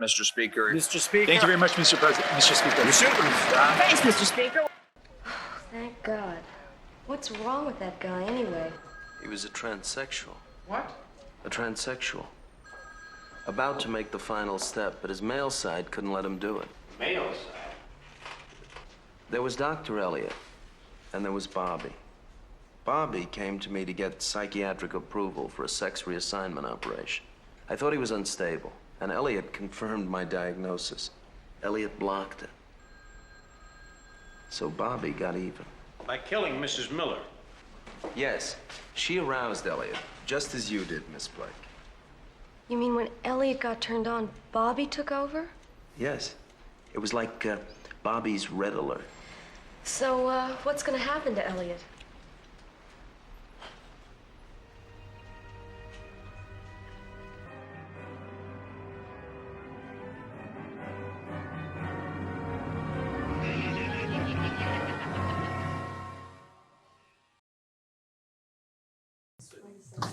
Mr. Speaker. Mr. Speaker. Thank you very much, Mr. President. Mr. Speaker. You're shooting. Thanks, Mr. Speaker. Thank God. What's wrong with that guy anyway? He was a transsexual. What? A transsexual. About to make the final step, but his male side couldn't let him do it. Male side? There was Dr. Elliot, and there was Bobby. Bobby came to me to get psychiatric approval for a sex reassignment operation. I thought he was unstable, and Elliot confirmed my diagnosis. Elliot blocked it. So Bobby got even. By killing Mrs. Miller. Yes, she aroused Elliot, just as you did, Miss Blake. You mean when Elliot got turned on, Bobby took over? Yes. It was like Bobby's red alert. So, what's gonna happen to Elliot?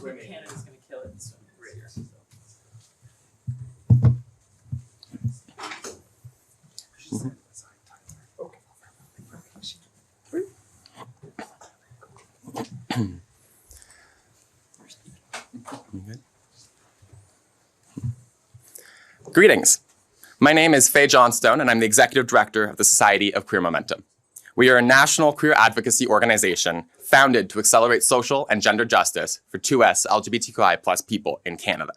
Canada's gonna kill it. So right here. Greetings. My name is Faye Johnstone, and I'm the Executive Director of the Society of Queer Momentum. We are a national queer advocacy organization founded to accelerate social and gender justice for 2SSLGBTQIA+ people in Canada.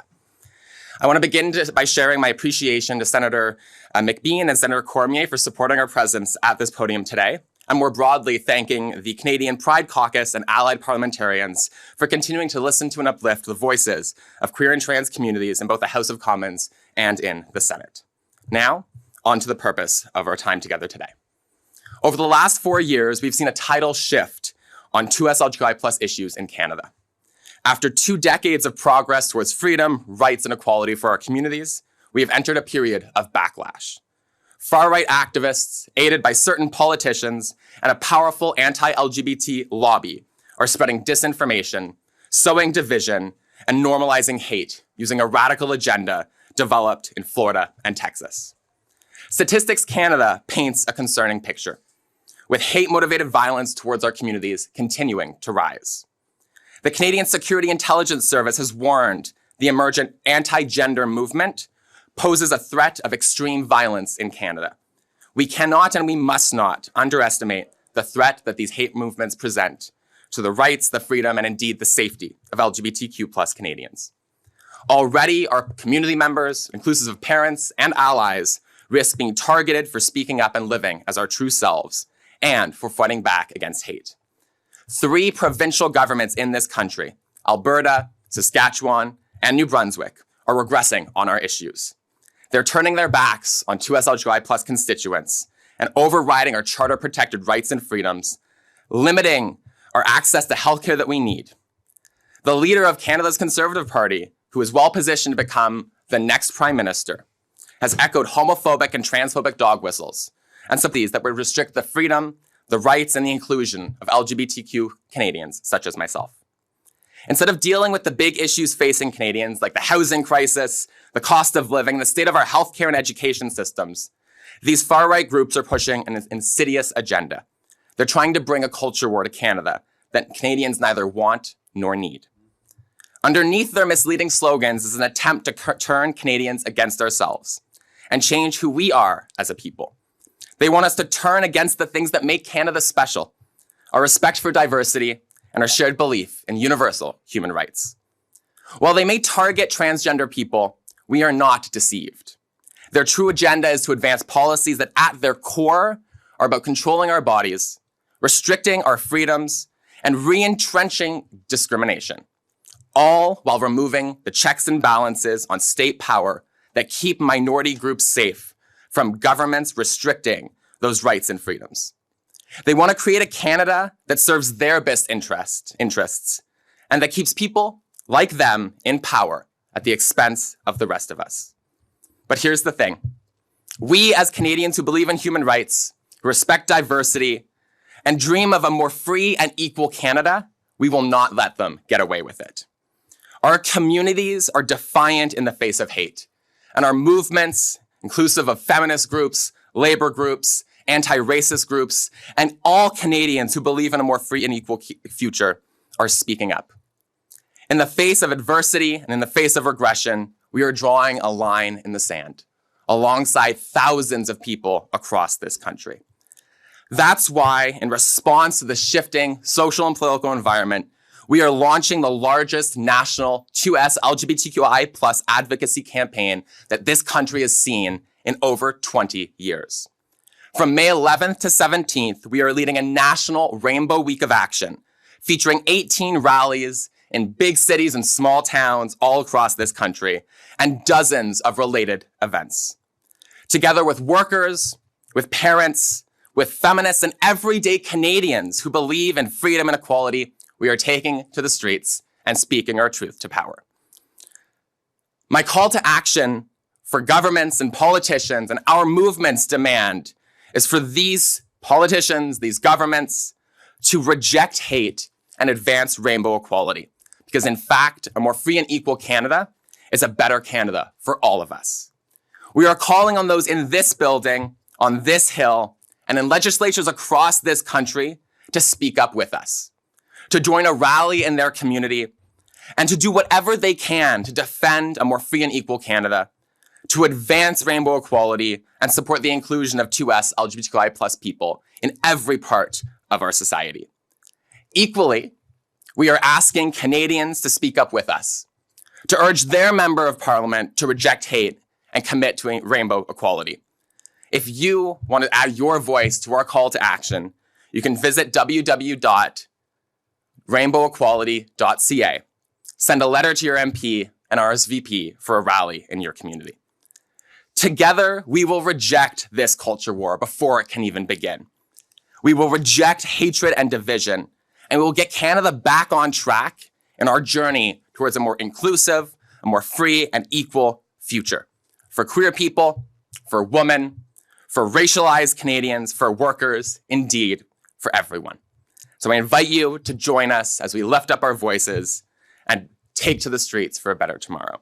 I want to begin by sharing my appreciation to Senator McBean and Senator Cormier for supporting our presence at this podium today, and more broadly, thanking the Canadian Pride Caucus and allied parliamentarians for continuing to listen to and uplift the voices of queer and trans communities in both the House of Commons and in the Senate. Now, on to the purpose of our time together today. Over the last 4 years, we've seen a tidal shift on 2SLGBTQIA+ issues in Canada. After 2 decades of progress towards freedom, rights, and equality for our communities, we have entered a period of backlash. Far-right activists, aided by certain politicians, and a powerful anti-LGBT lobby are spreading disinformation, sowing division, and normalizing hate using a radical agenda developed in Florida and Texas. Statistics Canada paints a concerning picture, with hate-motivated violence towards our communities continuing to rise. The Canadian Security Intelligence Service has warned the emergent anti-gender movement poses a threat of extreme violence in Canada. We cannot and we must not underestimate the threat that these hate movements present to the rights, the freedom, and indeed the safety of LGBTQ+ Canadians. Already, our community members, inclusive of parents and allies, risk being targeted for speaking up and living as our true selves, and for fighting back against hate. 3 provincial governments in this country, Alberta, Saskatchewan, and New Brunswick, are regressing on our issues. They're turning their backs on 2SLGBTQIA+ constituents and overriding our charter-protected rights and freedoms, limiting our access to healthcare that we need. The leader of Canada's Conservative Party, who is well-positioned to become the next Prime Minister, has echoed homophobic and transphobic dog whistles and some of these that would restrict the freedom, the rights, and the inclusion of LGBTQ Canadians, such as myself. Instead of dealing with the big issues facing Canadians, like the housing crisis, the cost of living, the state of our healthcare and education systems, these far-right groups are pushing an insidious agenda. They're trying to bring a culture war to Canada that Canadians neither want nor need. Underneath their misleading slogans is an attempt to turn Canadians against ourselves and change who we are as a people. They want us to turn against the things that make Canada special, our respect for diversity and our shared belief in universal human rights. While they may target transgender people, we are not deceived. Their true agenda is to advance policies that at their core are about controlling our bodies, restricting our freedoms, and re-entrenching discrimination, all while removing the checks and balances on state power that keep minority groups safe from governments restricting those rights and freedoms. They want to create a Canada that serves their best interests and that keeps people like them in power at the expense of the rest of us. But here's the thing. We as Canadians who believe in human rights, who respect diversity, and dream of a more free and equal Canada, we will not let them get away with it. Our communities are defiant in the face of hate, and our movements inclusive of feminist groups, labor groups, anti-racist groups, and all Canadians who believe in a more free and equal future are speaking up. In the face of adversity and in the face of regression, we are drawing a line in the sand alongside thousands of people across this country. That's why, in response to the shifting social and political environment, we are launching the largest national 2SLGBTQIA+ advocacy campaign that this country has seen in over 20 years. From May 11th to 17th, we are leading a national Rainbow Week of Action, featuring 18 rallies in big cities and small towns all across this country, and dozens of related events. Together with workers, with parents, with feminists, and everyday Canadians who believe in freedom and equality, we are taking to the streets and speaking our truth to power. My call to action for governments and politicians and our movement's demand is for these politicians, these governments, to reject hate and advance rainbow equality. Because in fact, a more free and equal Canada is a better Canada for all of us. We are calling on those in this building, on this hill, and in legislatures across this country to speak up with us, to join a rally in their community, and to do whatever they can to defend a more free and equal Canada, to advance rainbow equality and support the inclusion of 2S LGBTQI+ people in every part of our society. Equally, we are asking Canadians to speak up with us, to urge their member of parliament to reject hate and commit to rainbow equality. If you want to add your voice to our call to action, you can visit www.rainbowequality.ca. Send a letter to your MP and RSVP for a rally in your community. Together, we will reject this culture war before it can even begin. We will reject hatred and division, and we will get Canada back on track in our journey towards a more inclusive, a more free and equal future for queer people, for women, for racialized Canadians, for workers, indeed, for everyone. So I invite you to join us as we lift up our voices and take to the streets for a better tomorrow.